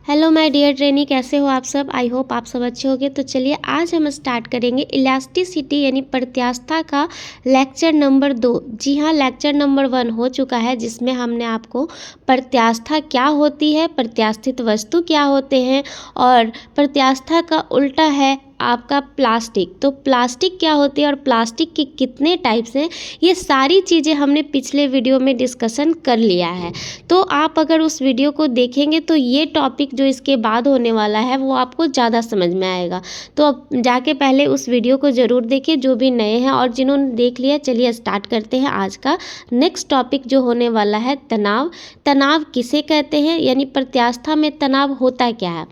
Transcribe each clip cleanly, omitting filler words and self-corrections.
Hello my dear trainee, कैसे हो आप सब। आई होप आप सब अच्छे होंगे। तो चलिए आज हम स्टार्ट करेंगे इलास्टिसिटी यानी प्रत्यास्थता का लेक्चर नंबर 2। जी हाँ, लेक्चर नंबर 1 हो चुका है जिसमें हमने आपको प्रत्यास्थता क्या होती है, प्रत्यास्थित वस्तु क्या होते हैं और प्रत्यास्थता का उल्टा है आपका प्लास्टिक। तो प्लास्टिक क्या होती है और प्लास्टिक के कितने टाइप्स हैं, ये सारी चीज़ें हमने पिछले वीडियो में डिस्कशन कर लिया है। तो आप अगर उस वीडियो को देखेंगे तो ये टॉपिक जो इसके बाद होने वाला है वो आपको ज़्यादा समझ में आएगा। तो अब जाके पहले उस वीडियो को ज़रूर देखिए जो भी नए हैं, और जिन्होंने देख लिया चलिए स्टार्ट करते हैं आज का नेक्स्ट टॉपिक जो होने वाला है तनाव। तनाव किसे कहते हैं यानी प्रत्यास्थता में तनाव होता क्या है।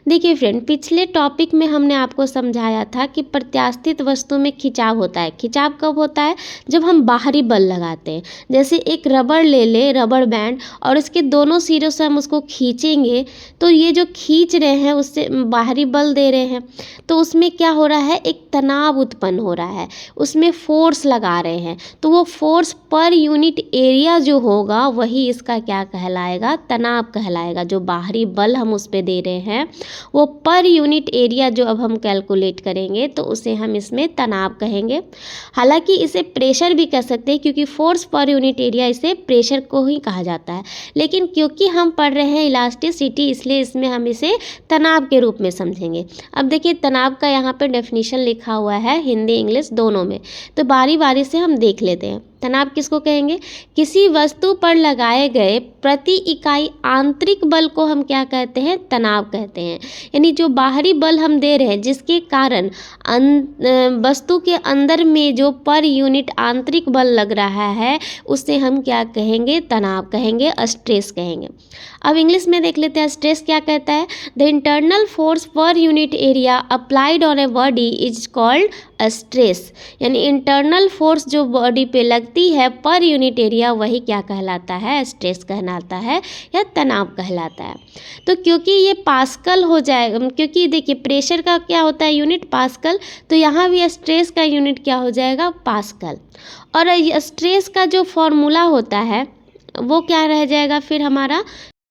देखिए फ्रेंड, पिछले टॉपिक में हमने आपको समझाया था कि प्रत्यास्थित वस्तु में खिंचाव होता है। खिंचाव कब होता है? जब हम बाहरी बल लगाते हैं। जैसे एक रबड़ ले ले, रबड़ बैंड, और इसके दोनों सिरों से हम उसको खींचेंगे तो ये जो खींच रहे हैं उससे बाहरी बल दे रहे हैं, तो उसमें क्या हो रहा है, एक तनाव उत्पन्न हो रहा है, उसमें फोर्स लगा रहे हैं। तो वो फोर्स पर यूनिट एरिया जो होगा वही इसका क्या कहलाएगा, तनाव कहलाएगा। जो बाहरी बल हम उस पर दे रहे हैं वो पर यूनिट एरिया जो अब हम कैलकुलेट करेंगे तो उसे हम इसमें तनाव कहेंगे। हालांकि इसे प्रेशर भी कह सकते हैं क्योंकि फोर्स पर यूनिट एरिया इसे प्रेशर को ही कहा जाता है, लेकिन क्योंकि हम पढ़ रहे हैं इलास्टिसिटी इसलिए इसमें हम इसे तनाव के रूप में समझेंगे। अब देखिए तनाव का यहाँ पे डेफिनेशन लिखा हुआ है हिंदी इंग्लिश दोनों में, तो बारी बारी से हम देख लेते हैं। तनाव किसको कहेंगे? किसी वस्तु पर लगाए गए प्रति इकाई आंतरिक बल को हम क्या कहते हैं, तनाव कहते हैं। यानी जो बाहरी बल हम दे रहे हैं जिसके कारण वस्तु के अंदर में जो पर यूनिट आंतरिक बल लग रहा है उसे हम क्या कहेंगे, तनाव कहेंगे, स्ट्रेस कहेंगे। अब इंग्लिश में देख लेते हैं स्ट्रेस क्या कहता है। The internal force per unit area applied on A body is called stress. यानी इंटरनल फोर्स जो बॉडी पे लगती है पर यूनिट एरिया वही क्या कहलाता है, स्ट्रेस कहलाता है या तनाव कहलाता है। तो क्योंकि ये पास्कल हो जाएगा, क्योंकि देखिए प्रेशर का क्या होता है यूनिट पास्कल, तो यहाँ भी स्ट्रेस का यूनिट क्या हो जाएगा, पास्कल। और स्ट्रेस का जो फॉर्मूला होता है वो क्या रह जाएगा फिर हमारा,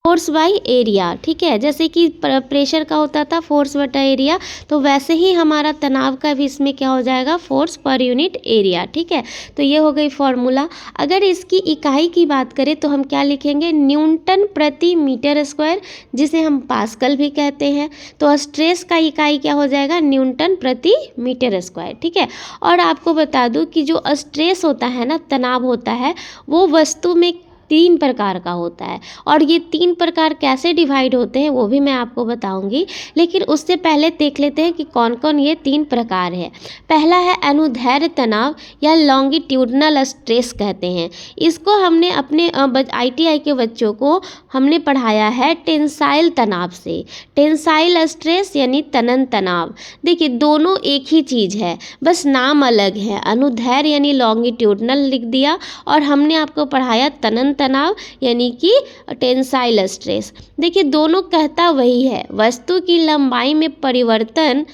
फोर्स बाई एरिया। ठीक है, जैसे कि प्रेशर का होता था फोर्स बटा एरिया, तो वैसे ही हमारा तनाव का भी इसमें क्या हो जाएगा, फोर्स पर यूनिट एरिया। ठीक है, तो ये हो गई फॉर्मूला। अगर इसकी इकाई की बात करें तो हम क्या लिखेंगे, न्यूटन प्रति मीटर स्क्वायर, जिसे हम पास्कल भी कहते हैं। तो स्ट्रेस का इकाई क्या हो जाएगा, न्यूटन प्रति मीटर स्क्वायर। ठीक है, और आपको बता दूं कि जो स्ट्रेस होता है ना, तनाव होता है, वो वस्तु में 3 प्रकार का होता है। और ये 3 प्रकार कैसे डिवाइड होते हैं वो भी मैं आपको बताऊंगी, लेकिन उससे पहले देख लेते हैं कि कौन कौन ये 3 प्रकार है। पहला है अनुदैर्ध्य तनाव या लॉन्गिट्यूडनल स्ट्रेस कहते हैं। इसको हमने अपने ITI के बच्चों को हमने पढ़ाया है टेंसाइल तनाव से। टेंसाइल स्ट्रेस यानी तनन तनाव। देखिए दोनों एक ही चीज़ है, बस नाम अलग है। अनुदैर्ध्य यानी लॉन्गिट्यूडनल लिख दिया, और हमने आपको पढ़ाया तनन तनाव यानी कि टेंसाइल स्ट्रेस। देखिए दोनों कहता वही है, वस्तु की लंबाई में परिवर्तन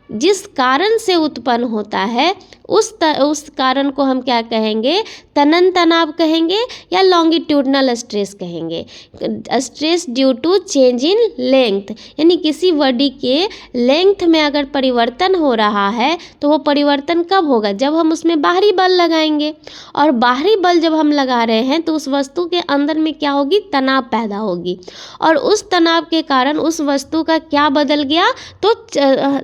जिस कारण से उत्पन्न होता है उस कारण को हम क्या कहेंगे, तनन तनाव कहेंगे या लॉन्गिट्यूडनल स्ट्रेस कहेंगे। Stress due to change in length, यानी किसी बॉडी के लेंथ में अगर परिवर्तन हो रहा है तो वो परिवर्तन कब होगा, जब हम उसमें बाहरी बल लगाएंगे। और बाहरी बल जब हम लगा रहे हैं तो उस वस्तु के अंदर में क्या होगी, तनाव पैदा होगी, और उस तनाव के कारण उस वस्तु का क्या बदल गया, तो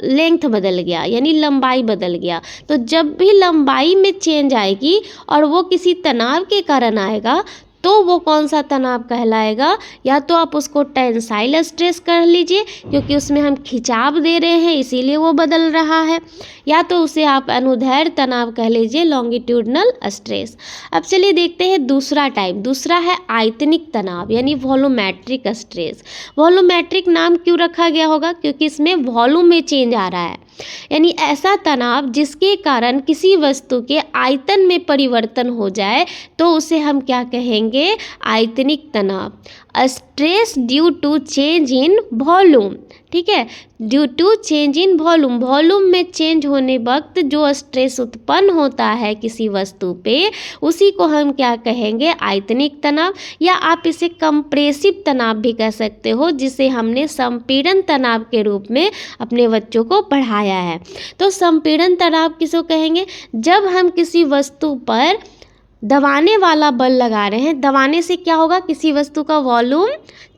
लेंथ बदल गया यानी लंबाई बदल गया। तो जब भी लंबाई में चेंज आएगी और वो किसी तनाव के कारण आएगा तो वो कौन सा तनाव कहलाएगा, या तो आप उसको टेंसाइल स्ट्रेस कर लीजिए क्योंकि उसमें हम खिंचाव दे रहे हैं इसीलिए वो बदल रहा है, या तो उसे आप अनुदैर्ध्य तनाव कह लीजिए, लॉन्गिट्यूडनल स्ट्रेस। अब चलिए देखते हैं दूसरा टाइप। दूसरा है आयतनिक तनाव यानी वॉल्यूमेट्रिक स्ट्रेस। वॉल्यूमेट्रिक नाम क्यों रखा गया होगा, क्योंकि इसमें वॉल्यूम में चेंज आ रहा है, यानी ऐसा तनाव जिसके कारण किसी वस्तु के आयतन में परिवर्तन हो जाए तो उसे हम क्या कहेंगे, आयतनिक तनाव। Stress due to change in volume, ठीक है, due to change in volume, volume में चेंज होने वक्त जो स्ट्रेस उत्पन्न होता है किसी वस्तु पे, उसी को हम क्या कहेंगे, आयतनिक तनाव, या आप इसे कंप्रेसिव तनाव भी कह सकते हो, जिसे हमने संपीड़न तनाव के रूप में अपने बच्चों को पढ़ाया है। तो संपीड़न तनाव किसको कहेंगे, जब हम किसी वस्तु पर दबाने वाला बल लगा रहे हैं, दबाने से क्या होगा, किसी वस्तु का वॉल्यूम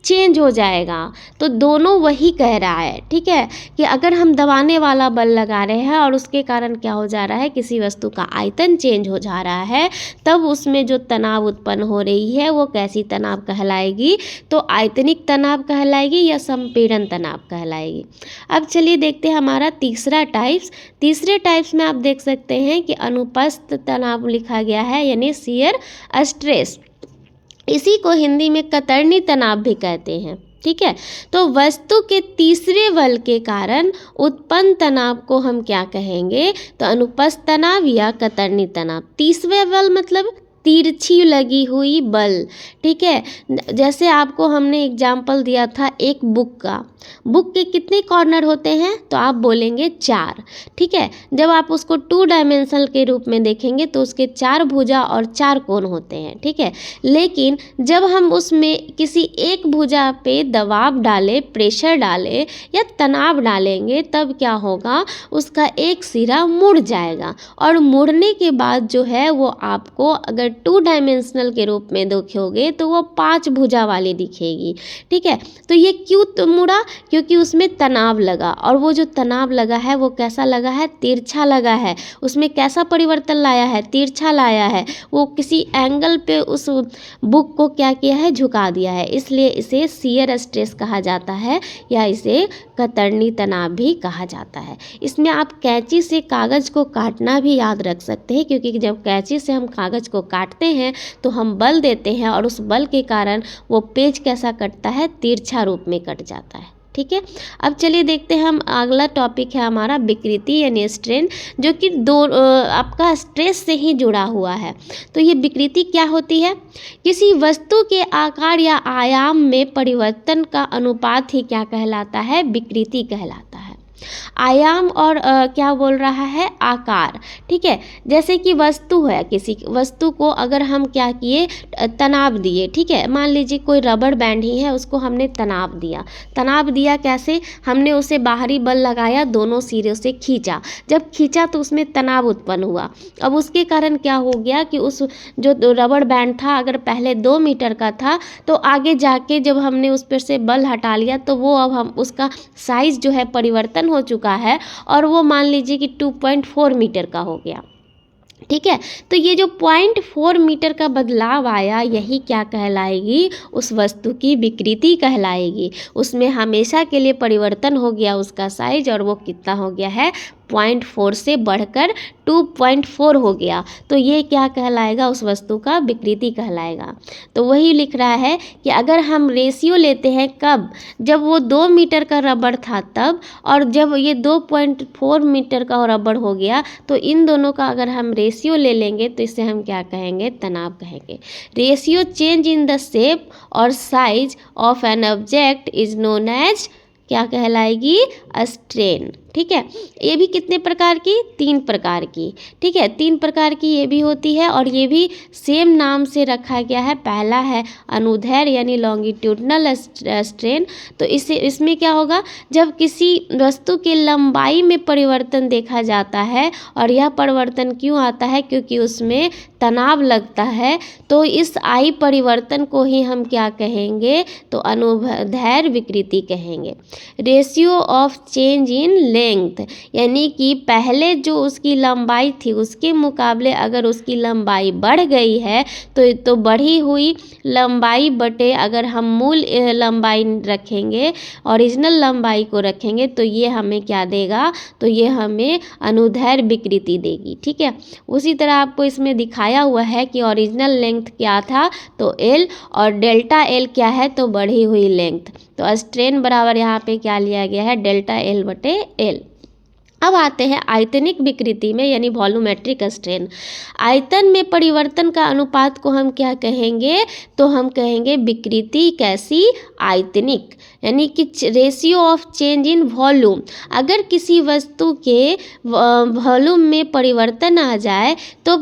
चेंज हो जाएगा। तो दोनों वही कह रहा है, ठीक है, कि अगर हम दबाने वाला बल लगा रहे हैं और उसके कारण क्या हो जा रहा है, किसी वस्तु का आयतन चेंज हो जा रहा है, तब उसमें जो तनाव उत्पन्न हो रही है वो कैसी तनाव कहलाएगी, तो आयतनिक तनाव कहलाएगी या संपीड़न तनाव कहलाएगी। अब चलिए देखते हैं हमारा तीसरे टाइप्स में आप देख सकते हैं कि अनुपस्थ तनाव लिखा गया है, यानी शियर स्ट्रेस। इसी को हिंदी में कतरनी तनाव भी कहते हैं, ठीक है। तो वस्तु के तीसरे बल के कारण उत्पन्न तनाव को हम क्या कहेंगे, तो अनुपस्थ तनाव या कतरनी तनाव। तीसरे बल मतलब तिरछी लगी हुई बल, ठीक है। जैसे आपको हमने एग्जाम्पल दिया था एक बुक का, बुक के कितने कॉर्नर होते हैं, तो आप बोलेंगे 4, ठीक है। जब आप उसको 2 डायमेंशनल के रूप में देखेंगे तो उसके 4 भुजा और 4 कोण होते हैं, ठीक है। लेकिन जब हम उसमें किसी एक भुजा पे दबाव डालें, प्रेशर डालें या तनाव डालेंगे, तब क्या होगा, उसका एक सिरा मुड़ जाएगा, और मुड़ने के बाद जो है वो आपको अगर 2 डायमेंशनल के रूप में देखोगे तो वो 5 भुजा वाली दिखेगी, ठीक है। तो ये क्यों मुड़ा, क्योंकि उसमें तनाव लगा, और वो जो तनाव लगा है वो कैसा लगा है, तिरछा लगा है। उसमें कैसा परिवर्तन लाया है, तिरछा लाया है, वो किसी एंगल पे उस बुक को क्या किया है, झुका दिया है, इसलिए इसे शियर स्ट्रेस कहा जाता है या इसे कतरनी तनाव भी कहा जाता है। इसमें आप कैंची से कागज़ को काटना भी याद रख सकते हैं, क्योंकि जब कैंची से हम कागज़ को काटते हैं तो हम बल देते हैं, और उस बल के कारण वो पेज कैसा कटता है, तिरछा रूप में कट जाता है, ठीक है। अब चलिए देखते हैं हम, अगला टॉपिक है हमारा विकृति यानी स्ट्रेन, जो कि आपका स्ट्रेस से ही जुड़ा हुआ है। तो ये विकृति क्या होती है, किसी वस्तु के आकार या आयाम में परिवर्तन का अनुपात ही क्या कहलाता है, विकृति कहलाता है। आयाम और क्या बोल रहा है, आकार, ठीक है। जैसे कि वस्तु है, किसी वस्तु को अगर हम क्या किए, तनाव दिए, ठीक है। मान लीजिए कोई रबड़ बैंड ही है, उसको हमने तनाव दिया कैसे, हमने उसे बाहरी बल लगाया, दोनों सिरों से खींचा, जब खींचा तो उसमें तनाव उत्पन्न हुआ। अब उसके कारण क्या हो गया कि उस जो रबड़ बैंड था अगर पहले 2 मीटर का था, तो आगे जाके जब हमने उस पर से बल हटा लिया तो वो अब हम उसका साइज जो है परिवर्तन हो चुका है, और वो मान लीजिए कि 2.4 मीटर का हो गया, ठीक है। तो ये जो 0.4 मीटर का बदलाव आया, यही क्या कहलाएगी, उस वस्तु की विकृति कहलाएगी। उसमें हमेशा के लिए परिवर्तन हो गया उसका साइज, और वो कितना हो गया है, 0.4 से बढ़कर 2.4 हो गया, तो ये क्या कहलाएगा, उस वस्तु का विकृति कहलाएगा। तो वही लिख रहा है कि अगर हम रेशियो लेते हैं, कब, जब वो 2 मीटर का रबड़ था तब, और जब ये 2.4 मीटर का रबड़ हो गया, तो इन दोनों का अगर हम रेशियो ले लेंगे तो इसे हम क्या कहेंगे, तनाव कहेंगे। Ratio change in the shape और size of an object is known as क्या कहलाएगी, स्ट्रेन, ठीक है। ये भी कितने प्रकार की, 3 प्रकार की, ठीक है, 3 प्रकार की ये भी होती है, और ये भी सेम नाम से रखा गया है। पहला है अनुदैर्ध्य यानी लॉन्गिट्यूडनल स्ट्रेन। तो इसमें क्या होगा, जब किसी वस्तु के लंबाई में परिवर्तन देखा जाता है, और यह परिवर्तन क्यों आता है, क्योंकि उसमें तनाव लगता है, तो इस आई परिवर्तन को ही हम क्या कहेंगे, तो अनुदैर्ध्य विकृति कहेंगे। Ratio of change in length, यानी कि पहले जो उसकी लंबाई थी उसके मुकाबले अगर उसकी लंबाई बढ़ गई है, तो बढ़ी हुई लंबाई बटे अगर हम मूल लंबाई रखेंगे, ओरिजिनल लंबाई को रखेंगे, तो ये हमें क्या देगा, तो ये हमें अनुदैर्ध्य विकृति देगी, ठीक है। उसी तरह आपको इसमें दिखाया हुआ है कि ओरिजिनल लेंथ क्या था, तो L, और डेल्टा L क्या है, तो बढ़ी हुई लेंथ। तो स्ट्रेन बराबर यहाँ पे क्या लिया गया है, डेल्टा L बटे L। अब आते हैं आयतनिक विकृति में यानी वॉल्यूमेट्रिक स्ट्रेन। आयतन में परिवर्तन का अनुपात को हम क्या कहेंगे, तो हम कहेंगे विकृति कैसी, आयतनिक, यानी कि ratio of change in volume. अगर किसी वस्तु के वॉल्यूम में परिवर्तन आ जाए तो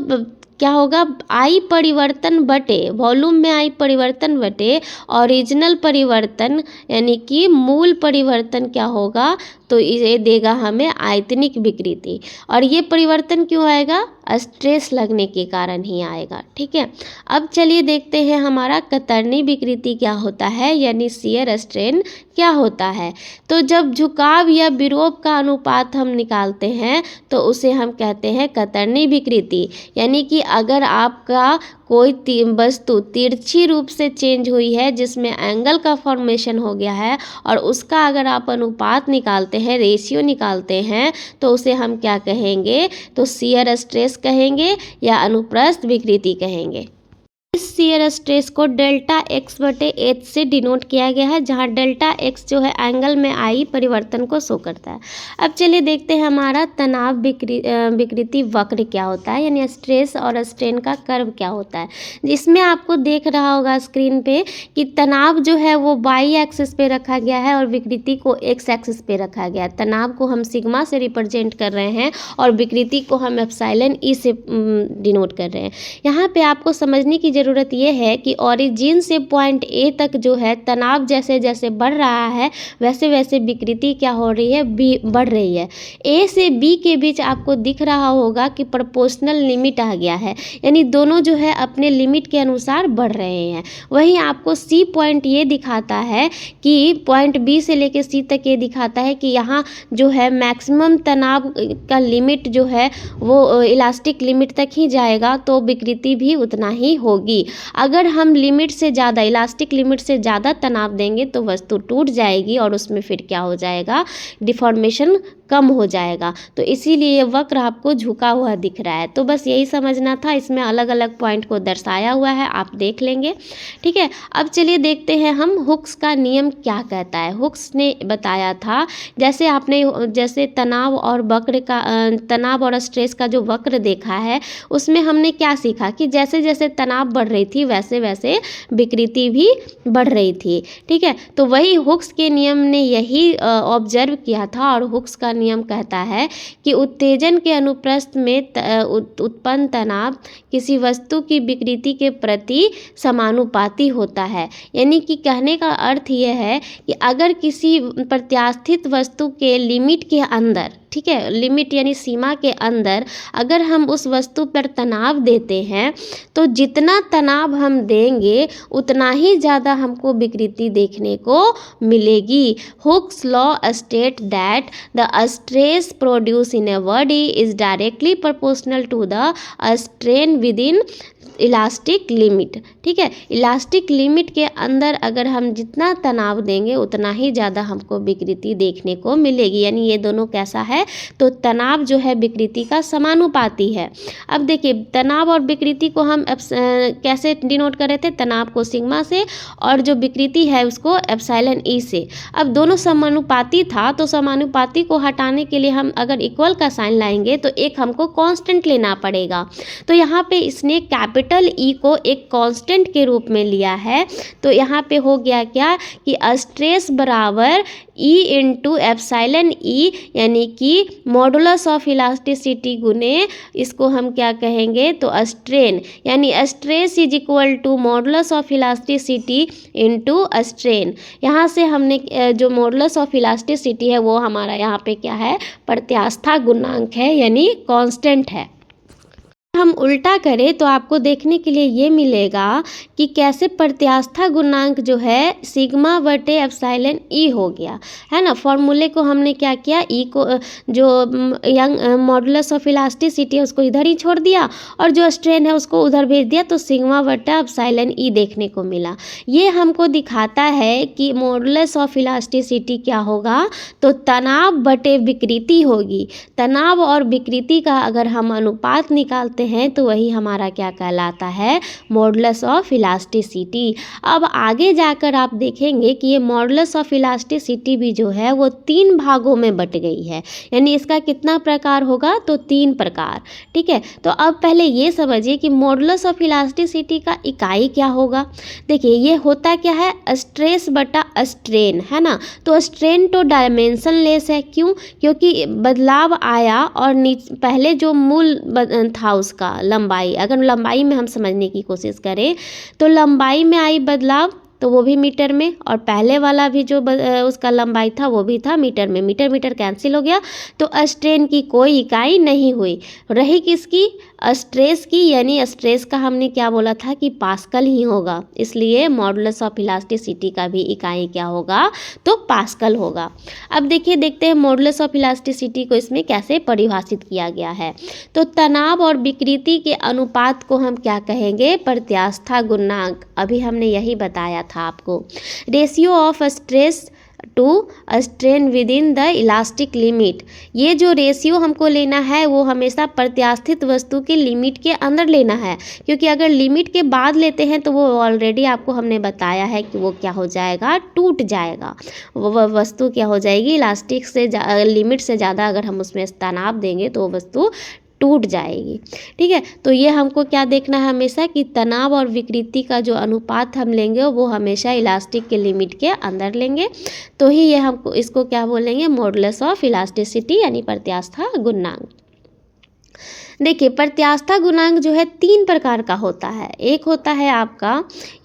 क्या होगा, आई परिवर्तन बटे वॉल्यूम में आई परिवर्तन बटे ओरिजिनल परिवर्तन यानी कि मूल परिवर्तन क्या होगा, तो ये देगा हमें आयतनिक विकृति। और ये परिवर्तन क्यों आएगा, स्ट्रेस लगने के कारण ही आएगा। ठीक है, अब चलिए देखते हैं हमारा कतरनी विकृति क्या होता है, यानी शियर स्ट्रेन क्या होता है। तो जब झुकाव या विरोध का अनुपात हम निकालते हैं तो उसे हम कहते हैं कतरनी विकृति। यानी कि अगर आपका कोई वस्तु तिरछी रूप से चेंज हुई है जिसमें एंगल का फॉर्मेशन हो गया है और उसका अगर आप अनुपात निकालते हैं, रेशियो निकालते हैं, तो उसे हम क्या कहेंगे, तो शियर स्ट्रेस कहेंगे या अनुप्रस्थ विकृति कहेंगे। इस शियर स्ट्रेस को डेल्टा एक्स बटे एच से डिनोट किया गया है, जहां डेल्टा एक्स जो है एंगल में आई परिवर्तन को शो करता है। अब चलिए देखते हैं हमारा तनाव विकृति वक्र क्या होता है, यानी स्ट्रेस और स्ट्रेन का कर्व क्या होता है। इसमें आपको देख रहा होगा स्क्रीन पे कि तनाव जो है वो वाई एक्सिस पे रखा गया है और विकृति को एक्स एक्सिस पे रखा गया है। तनाव को हम सिग्मा से रिप्रेजेंट कर रहे हैं और विकृति को हम एप्सिलॉन ई से डिनोट कर रहे हैं। यहाँ पे आपको समझने की ज़रूरत यह है कि ओरिजिन से पॉइंट ए तक जो है तनाव जैसे जैसे बढ़ रहा है वैसे वैसे विकृति क्या हो रही है, बढ़ रही है। ए से बी के बीच आपको दिख रहा होगा कि प्रोपोर्शनल लिमिट आ गया है, यानी दोनों जो है अपने लिमिट के अनुसार बढ़ रहे हैं। वहीं आपको सी पॉइंट ये दिखाता है कि पॉइंट बी से लेकर सी तक ये दिखाता है कि यहाँ जो है मैक्सिमम तनाव का लिमिट जो है वो इलास्टिक लिमिट तक ही जाएगा, तो विकृति भी उतना ही होगी। अगर हम लिमिट से ज़्यादा, इलास्टिक लिमिट से ज़्यादा तनाव देंगे तो वस्तु टूट जाएगी और उसमें फिर क्या हो जाएगा, डिफॉर्मेशन कम हो जाएगा। तो इसीलिए ये वक्र आपको झुका हुआ दिख रहा है। तो बस यही समझना था, इसमें अलग अलग पॉइंट को दर्शाया हुआ है, आप देख लेंगे। ठीक है, अब चलिए देखते हैं हम हुक्स का नियम क्या कहता है। हुक्स ने बताया था, जैसे तनाव और वक्र का तनाव और स्ट्रेस का जो वक्र देखा है उसमें हमने क्या सीखा कि जैसे जैसे तनाव बढ़ रही थी वैसे वैसे विकृति भी बढ़ रही थी। ठीक है, तो वही हुक्स के नियम ने यही ऑब्जर्व किया था और हुक्स का नियम कहता है कि उत्तेजन के अनुप्रस्थ में उत्पन्न तनाव किसी वस्तु की विकृति के प्रति समानुपाती होता है। यानी कि कहने का अर्थ यह है कि अगर किसी प्रत्यास्थित वस्तु के लिमिट के अंदर, ठीक है, लिमिट यानी सीमा के अंदर अगर हम उस वस्तु पर तनाव देते हैं तो जितना तनाव हम देंगे उतना ही ज़्यादा हमको विकृति देखने को मिलेगी। Hooke's law state that the stress produce in a body is directly proportional to the strain within elastic limit. ठीक है, इलास्टिक लिमिट के अंदर अगर हम जितना तनाव देंगे उतना ही ज़्यादा हमको विकृति देखने को मिलेगी। यानी ये दोनों कैसा है, तो तनाव जो है विकृति का समानुपाती है। अब देखिए तनाव और विकृति को हम कैसे डिनोट कर रहे थे, तनाव को सिग्मा से और जो विकृति है उसको एप्सिलॉन ई से। अब दोनों समानुपाती था तो समानुपाती को हटाने के लिए हम अगर इक्वल का साइन लाएंगे तो एक हमको कांस्टेंट लेना पड़ेगा। तो यहाँ पे इसने कैपिटल ई को एक कांस्टेंट के रूप में लिया है। तो यहाँ पे हो गया क्या कि स्ट्रेस बराबर ई इंटू एप्सिलॉन ई, यानी कि मॉडुलस ऑफ इलास्टिसिटी गुने इसको हम क्या कहेंगे, तो स्ट्रेन, यानी stress is equal to modulus of elasticity into strain. यहाँ से हमने जो मॉडुलस ऑफ इलास्टिसिटी है वो हमारा यहाँ पे क्या है, प्रत्यास्था गुणांक है, यानी कांस्टेंट है। हम उल्टा करें तो आपको देखने के लिए ये मिलेगा कि कैसे प्रत्यास्था गुणांक जो है सिग्मा बटे एप्सिलॉन ई हो गया है ना। फॉर्मूले को हमने क्या किया, ई को जो यंग मॉडुलस ऑफ इलास्टिसिटी है उसको इधर ही छोड़ दिया और जो स्ट्रेन है उसको उधर भेज दिया, तो सिग्मा बटा एप्सिलॉन ई देखने को मिला। ये हमको दिखाता है कि मॉडुलस ऑफ इलास्टिसिटी क्या होगा, तो तनाव बटे विकृति होगी। तनाव और विकृति का अगर हम अनुपात निकालते हैं तो वही हमारा क्या कहलाता है, मॉडुलस ऑफ इलास्टिसिटी। अब आगे जाकर आप देखेंगे कि ये मॉडुलस ऑफ इलास्टिसिटी भी जो है वो 3 भागों में बट गई है, यानी इसका कितना प्रकार होगा, तो 3 प्रकार। ठीक है, तो अब पहले ये समझिए कि मॉडुलस ऑफ इलास्टिसिटी का इकाई क्या होगा। देखिए ये होता क्या है, स्ट्रेस बटा स्ट्रेन, है ना। तो स्ट्रेन तो डायमेंशन लेस है, क्यों, क्योंकि बदलाव आया और पहले जो मूल था उसका लंबाई, अगर लंबाई में हम समझने की कोशिश करें तो लंबाई में आई बदलाव तो वो भी मीटर में, और पहले वाला भी जो उसका लंबाई था वो भी था मीटर में। मीटर मीटर कैंसिल हो गया तो स्ट्रेन की कोई इकाई नहीं हुई, रही किसकी, स्ट्रेस की, यानी स्ट्रेस का हमने क्या बोला था कि पास्कल ही होगा, इसलिए मॉडुलस ऑफ इलास्टिसिटी का भी इकाई क्या होगा, तो पास्कल होगा। अब देखते हैं मॉडुलस ऑफ इलास्टिसिटी को इसमें कैसे परिभाषित किया गया है। तो तनाव और विकृति के अनुपात को हम क्या कहेंगे, प्रत्यास्था गुणांक। अभी हमने यही बताया था आपको, ratio of stress to strain within the elastic limit. ये जो रेशियो हमको लेना है वो हमेशा प्रत्यास्थित वस्तु के लिमिट के अंदर लेना है, क्योंकि अगर लिमिट के बाद लेते हैं तो वो ऑलरेडी आपको हमने बताया है कि वो क्या हो जाएगा, टूट जाएगा, वो वस्तु क्या हो जाएगी, इलास्टिक से लिमिट से ज़्यादा अगर हम उसमें तनाव देंगे तो वो वस्तु टूट जाएगी। ठीक है, तो ये हमको क्या देखना है हमेशा कि तनाव और विकृति का जो अनुपात हम लेंगे वो हमेशा इलास्टिक के लिमिट के अंदर लेंगे, तो ही ये हमको इसको क्या बोलेंगे, मॉडुलस ऑफ इलास्टिसिटी यानी प्रत्यास्था गुणांक। देखिए प्रत्यास्था गुणांक जो है 3 प्रकार का होता है। एक होता है आपका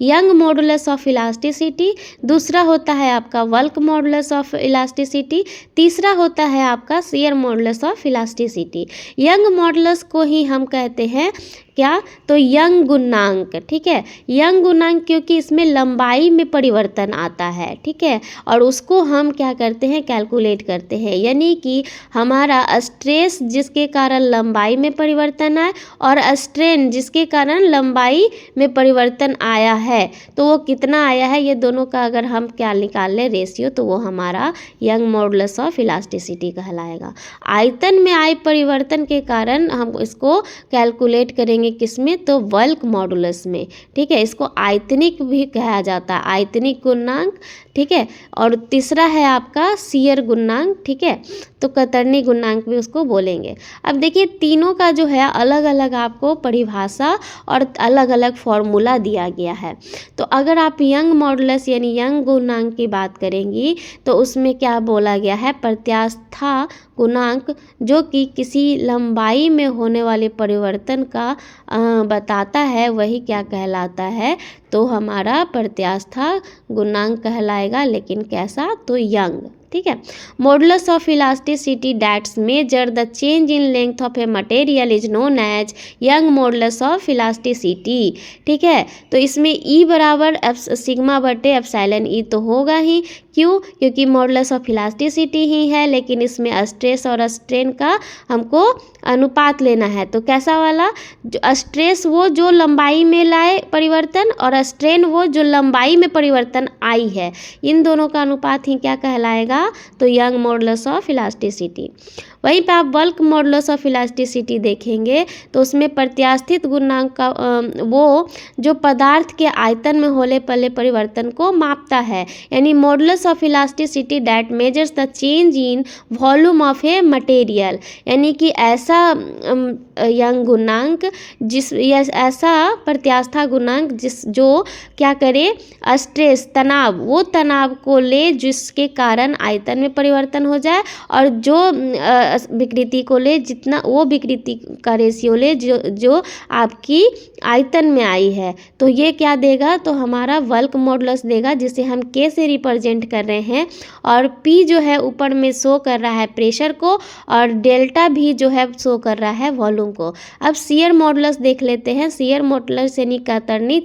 यंग मॉडुलस ऑफ इलास्टिसिटी, दूसरा होता है आपका वल्क मॉडुलस ऑफ इलास्टिसिटी, तीसरा होता है आपका shear modulus of elasticity. Young modulus को ही हम कहते हैं क्या, तो यंग गुणांक। ठीक है, यंग गुणांक क्योंकि इसमें लंबाई में परिवर्तन आता है, ठीक है, और उसको हम क्या करते हैं, कैलकुलेट करते हैं, यानी कि हमारा स्ट्रेस जिसके कारण लंबाई में परिवर्तन आए और स्ट्रेन जिसके कारण लंबाई में परिवर्तन आया है, तो वो कितना आया है, ये दोनों का अगर हम क्या निकाल लें रेशियो, तो वो हमारा यंग मॉडुलस ऑफ इलास्टिसिटी कहलाएगा। आयतन में आए परिवर्तन के कारण हम इसको कैलकुलेट करेंगे किसमें, तो वल्क मॉडुलस में। ठीक है, इसको आयतनिक भी कहा जाता है, आयतनिक गुणांक। ठीक है, और तीसरा है आपका शियर गुणांक। ठीक है, तो कतरनी गुणांक भी उसको बोलेंगे। अब देखिए तीनों का जो है अलग अलग आपको परिभाषा और अलग अलग फॉर्मूला दिया गया है। तो अगर आप यंग मॉडुलस यानी यंग गुणांक की बात करेंगी तो उसमें क्या बोला गया है, प्रत्यास्था गुणांक जो कि किसी लंबाई में होने वाले परिवर्तन का बताता है, वही क्या कहलाता है, तो हमारा प्रत्यास्था गुणांक कहलाएगा, लेकिन कैसा, तो यंग। ठीक है, modulus of elasticity that's measure the change in length of a material is known as Young modulus of elasticity. ठीक है, तो इसमें ई बराबर सिग्मा बटे एप्सिलॉन ई तो होगा ही, क्यों, क्योंकि मॉडुलस ऑफ इलास्टिसिटी ही है, लेकिन इसमें स्ट्रेस और स्ट्रेन का हमको अनुपात लेना है। तो कैसा वाला, जो स्ट्रेस वो जो लंबाई में लाए परिवर्तन और स्ट्रेन वो जो लंबाई में परिवर्तन आई है, इन दोनों का अनुपात ही क्या कहलाएगा, तो यंग मॉडुलस ऑफ इलास्टिसिटी। वहीं पे आप बल्क मॉडुलस ऑफ इलास्टिसिटी देखेंगे तो उसमें प्रत्यास्थित गुणांक का वो जो पदार्थ के आयतन में होने वाले परिवर्तन को मापता है, यानी modulus of elasticity that measures the change in volume of a material, यानी कि ऐसा यंग गुणांक जिस या ऐसा प्रत्यास्था गुणांक जो क्या करे, स्ट्रेस तनाव, वो तनाव को ले जिसके कारण आयतन में परिवर्तन हो जाए, और जो विकृति को ले जितना वो विकृति का रेशियो ले जो आपकी आयतन में आई है, तो ये क्या देगा, तो हमारा वल्क मॉडुलस देगा, जिसे हम के से रिप्रेजेंट कर रहे हैं, और पी जो है ऊपर में शो कर रहा है प्रेशर को, और डेल्टा भी जो है शो कर रहा है वॉल्यूम को। अब शियर मॉडुलस देख लेते हैं। शियर मॉडुलस यानी कतरनी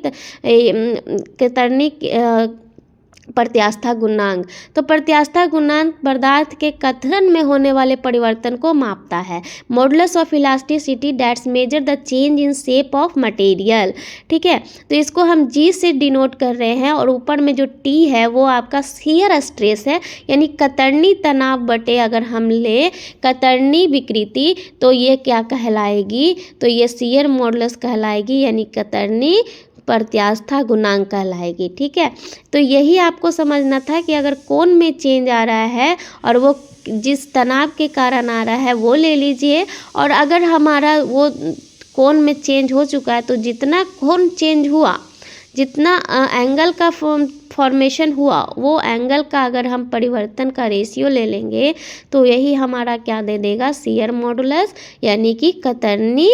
प्रत्यास्था गुणांक। तो प्रत्यास्था गुणांक पदार्थ के कथन में होने वाले परिवर्तन को मापता है। Modulus of elasticity that's measure the change in shape of material. ठीक है, तो इसको हम जी से डिनोट कर रहे हैं और ऊपर में जो टी है वो आपका शियर स्ट्रेस है, यानी कतरनी तनाव बटे अगर हम ले कतरनी विकृति तो ये क्या कहलाएगी, तो ये शियर मॉडुलस कहलाएगी, यानी कतरनी प्रत्यास्था गुणांक कहलाएगी। ठीक है, तो यही आपको समझना था कि अगर कोण में चेंज आ रहा है और वो जिस तनाव के कारण आ रहा है वो ले लीजिए, और अगर हमारा वो कोण में चेंज हो चुका है तो जितना कोण चेंज हुआ, जितना एंगल का फॉर्मेशन हुआ, वो एंगल का अगर हम परिवर्तन का रेशियो ले लेंगे तो यही हमारा क्या दे देगा, शियर मॉडुलस, यानी कि कतरनी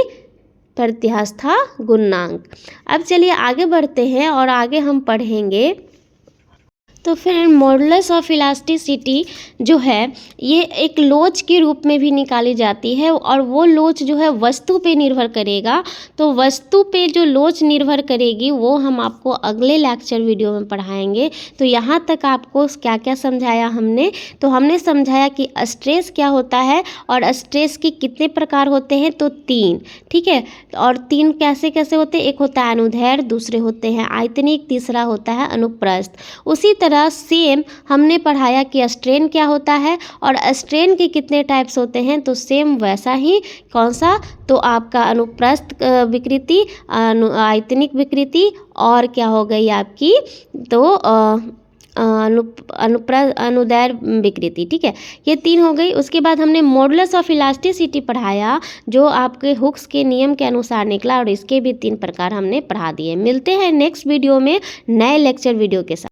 प्रत्यास्था गुणांक। अब चलिए आगे बढ़ते हैं और आगे हम पढ़ेंगे। तो फिर मॉडुलस ऑफ इलास्टिसिटी जो है ये एक लोच के रूप में भी निकाली जाती है, और वो लोच जो है वस्तु पे निर्भर करेगा। तो वस्तु पे जो लोच निर्भर करेगी वो हम आपको अगले लेक्चर वीडियो में पढ़ाएंगे। तो यहाँ तक आपको क्या क्या समझाया हमने, तो हमने समझाया कि स्ट्रेस क्या होता है और स्ट्रेस के कितने प्रकार होते हैं, तो 3। ठीक है, और 3 कैसे कैसे होते हैं, एक होता है अनुदैर्ध्य, दूसरे होते हैं आयतनिक, तीसरा होता है अनुप्रस्थ। उसी तरह सेम हमने पढ़ाया कि स्ट्रेन क्या होता है और स्ट्रेन के कितने टाइप्स होते हैं, तो सेम वैसा ही कौन सा, तो आपका अनुप्रस्थ विकृति, आयतनिक विकृति, और क्या हो गई आपकी, तो अनुदैर्ध्य विकृति। ठीक है, ये 3 हो गई। उसके बाद हमने मॉडुलस ऑफ इलास्टिसिटी पढ़ाया जो आपके हुक्स के नियम के अनुसार निकला, और इसके भी 3 प्रकार हमने पढ़ा दिए। मिलते हैं नेक्स्ट वीडियो में नए लेक्चर वीडियो के साथ।